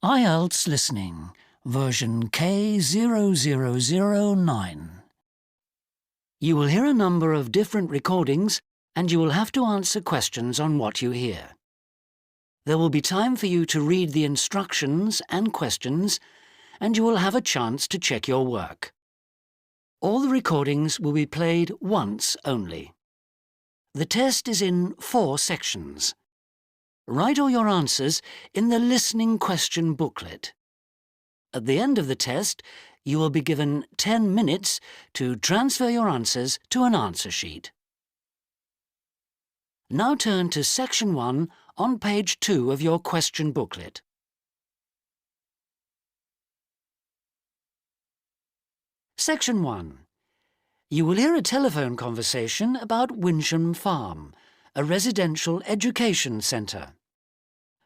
IELTS Listening, version K0009. You will hear a number of different recordings and you will have to answer questions on what you hear. There will be time for you to read the instructions and questions, and you will have a chance to check your work. All the recordings will be played once only. The test is in 4 sections. Write all your answers in the listening question booklet. At the end of the test, you will be given 10 minutes to transfer your answers to an answer sheet. Now turn to Section 1 on page 2 of your question booklet. Section 1. You will hear a telephone conversation about Winshap Farm, a residential education centre.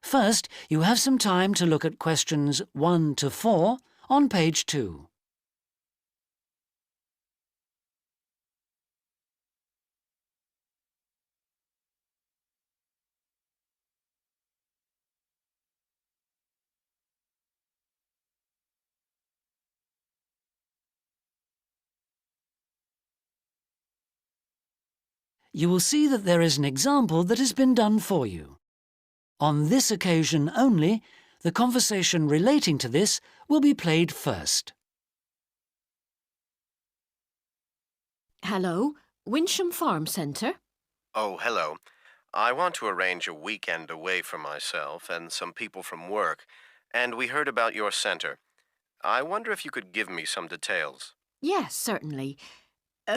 First, you have some time to look at questions 1 to 4 on page 2. You will see that there is an example that has been done for you. On this occasion only, the conversation relating to this will be played first. Hello, Winshap Farm Centre. Oh, hello. I want to arrange a weekend away for myself and some people from work, and we heard about your centre. I wonder if you could give me some details. Yes, certainly.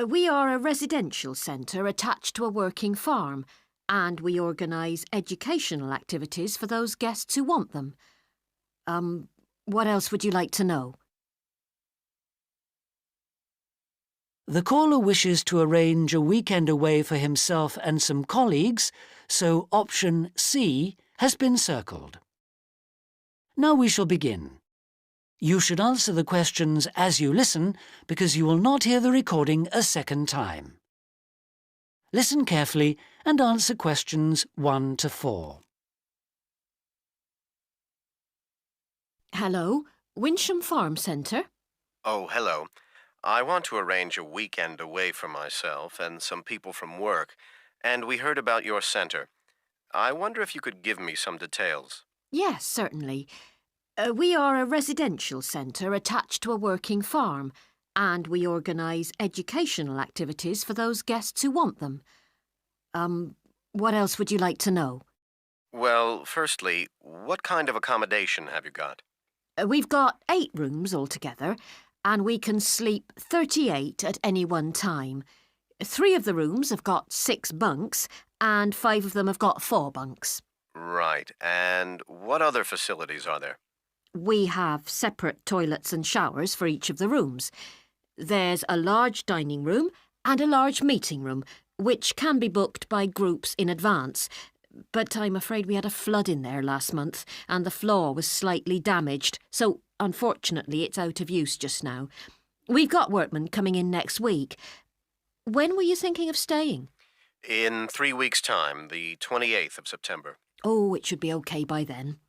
We are a residential centre attached to a working farm, and we organise educational activities for those guests who want them. What else would you like to know? The caller wishes to arrange a weekend away for himself and some colleagues, so option C has been circled. Now we shall begin. You should answer the questions as you listen, because you will not hear the recording a second time. Listen carefully and answer questions 1 to 4. Hello, Winshap Farm Centre. Oh, hello. I want to arrange a weekend away for myself and some people from work, and we heard about your centre. I wonder if you could give me some details. Yes, certainly. We are a residential centre attached to a working farm, and we organise educational activities for those guests who want them. What else would you like to know? Well, firstly, what kind of accommodation have you got? We've got 8 rooms altogether, and we can sleep 38 at any one time. 3 of the rooms have got 6 bunks, and 5 of them have got 4 bunks. Right, and what other facilities are there? We have separate toilets and showers for each of the rooms. There's a large dining room and a large meeting room, which can be booked by groups in advance. But I'm afraid we had a flood in there last month, and the floor was slightly damaged, so unfortunately it's out of use just now. We've got workmen coming in next week. When were you thinking of staying? In 3 weeks' time, the 28th of September. Oh, it should be okay by then.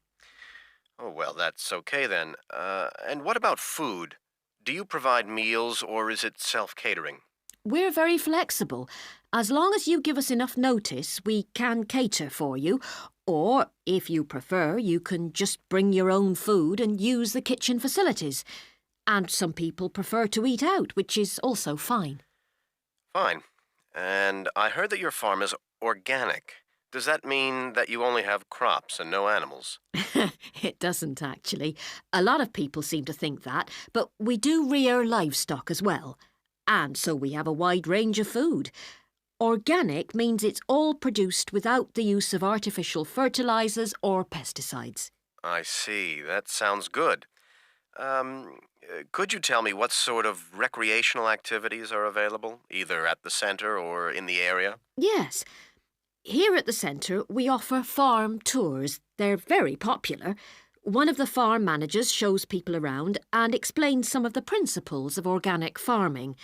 Oh, well, that's okay then. And what about food? Do you provide meals or is it self-catering? We're very flexible. As long as you give us enough notice, we can cater for you. Or, if you prefer, you can just bring your own food and use the kitchen facilities. And some people prefer to eat out, which is also fine. Fine. And I heard that your farm is organic. Does that mean that you only have crops and no animals? It doesn't, actually. A lot of people seem to think that, but we do rear livestock as well. And so we have a wide range of food. Organic means it's all produced without the use of artificial fertilisers or pesticides. I see. That sounds good. Could you tell me what sort of recreational activities are available, either at the centre or in the area? Yes. Here at the centre, we offer farm tours. They're very popular. One of the farm managers shows people around and explains some of the principles of organic farming.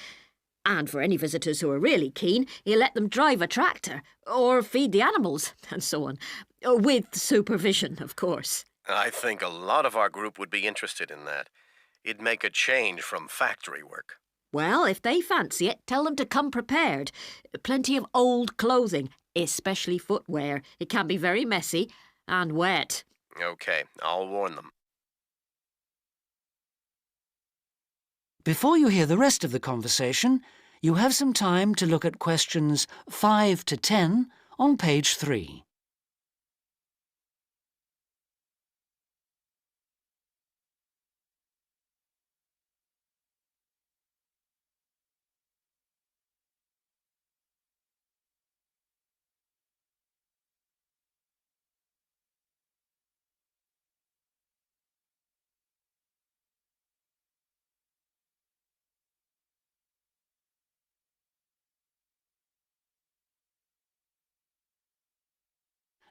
And for any visitors who are really keen, he'll let them drive a tractor or feed the animals and so on. With supervision, of course. I think a lot of our group would be interested in that. It'd make a change from factory work. Well, if they fancy it, tell them to come prepared. Plenty of old clothing, especially footwear. It can be very messy and wet. Okay, I'll warn them. Before you hear the rest of the conversation, you have some time to look at questions 5 to 10 on page 3.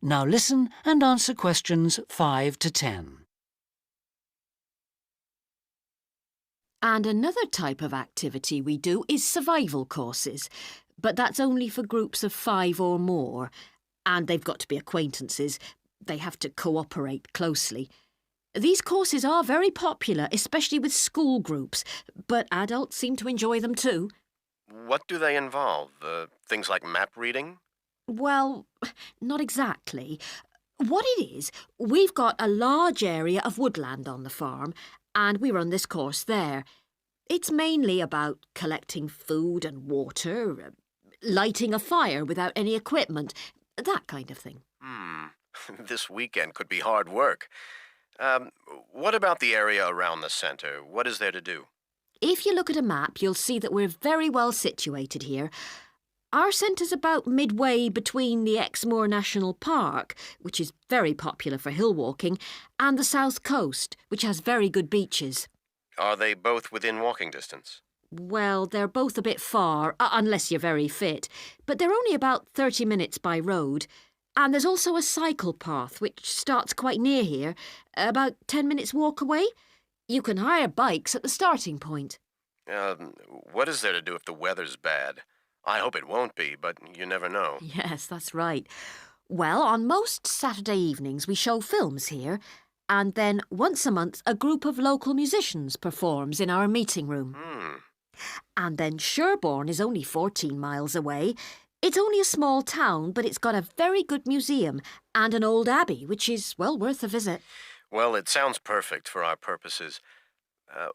Now listen and answer questions 5 to 10. And another type of activity we do is survival courses, but that's only for groups of 5 or more, and they've got to be acquaintances. They have to cooperate closely. These courses are very popular, especially with school groups, but adults seem to enjoy them too. What do they involve? Things like map reading? Well, not exactly. What it is, we've got a large area of woodland on the farm, and we run this course there. It's mainly about collecting food and water, lighting a fire without any equipment, that kind of thing. This weekend could be hard work. What about the area around the center? What is there to do? If you look at a map, you'll see that we're very well situated here. Our centre's about midway between the Exmoor National Park, which is very popular for hill walking, and the south coast, which has very good beaches. Are they both within walking distance? Well, they're both a bit far, unless you're very fit, but they're only about 30 minutes by road. And there's also a cycle path, which starts quite near here, about 10 minutes walk away. You can hire bikes at the starting point. What is there to do if the weather's bad? I hope it won't be, but you never know. Yes, that's right. Well, on most Saturday evenings we show films here, and then once a month a group of local musicians performs in our meeting room. And then Sherborne is only 14 miles away. It's only a small town, but it's got a very good museum and an old abbey, which is well worth a visit. Well, it sounds perfect for our purposes.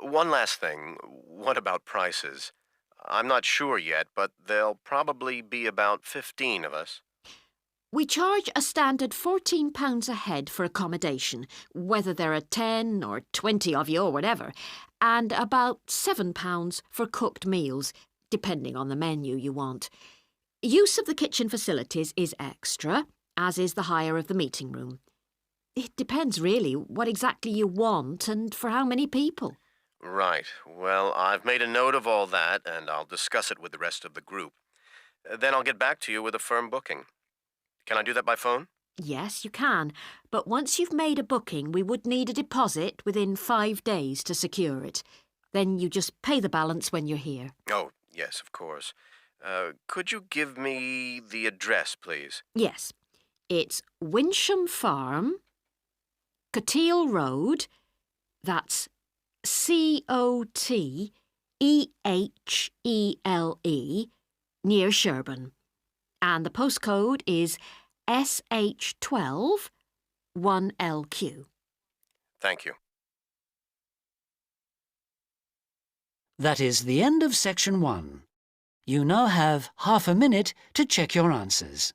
One last thing. What about prices? I'm not sure yet, but there'll probably be about 15 of us. We charge a standard £14 a head for accommodation, whether there are 10 or 20 of you or whatever, and about £7 for cooked meals, depending on the menu you want. Use of the kitchen facilities is extra, as is the hire of the meeting room. It depends really what exactly you want and for how many people. Right. Well, I've made a note of all that, and I'll discuss it with the rest of the group. Then I'll get back to you with a firm booking. Can I do that by phone? Yes, you can, but once you've made a booking, we would need a deposit within 5 days to secure it. Then you just pay the balance when you're here. Oh, yes, of course. Could you give me the address, please? Yes, it's Winsham Farm, Coteale Road, that's Cotehle, near Sherborne. And the postcode is SH12 1LQ. Thank you. That is the end of section 1. You now have half a minute to check your answers.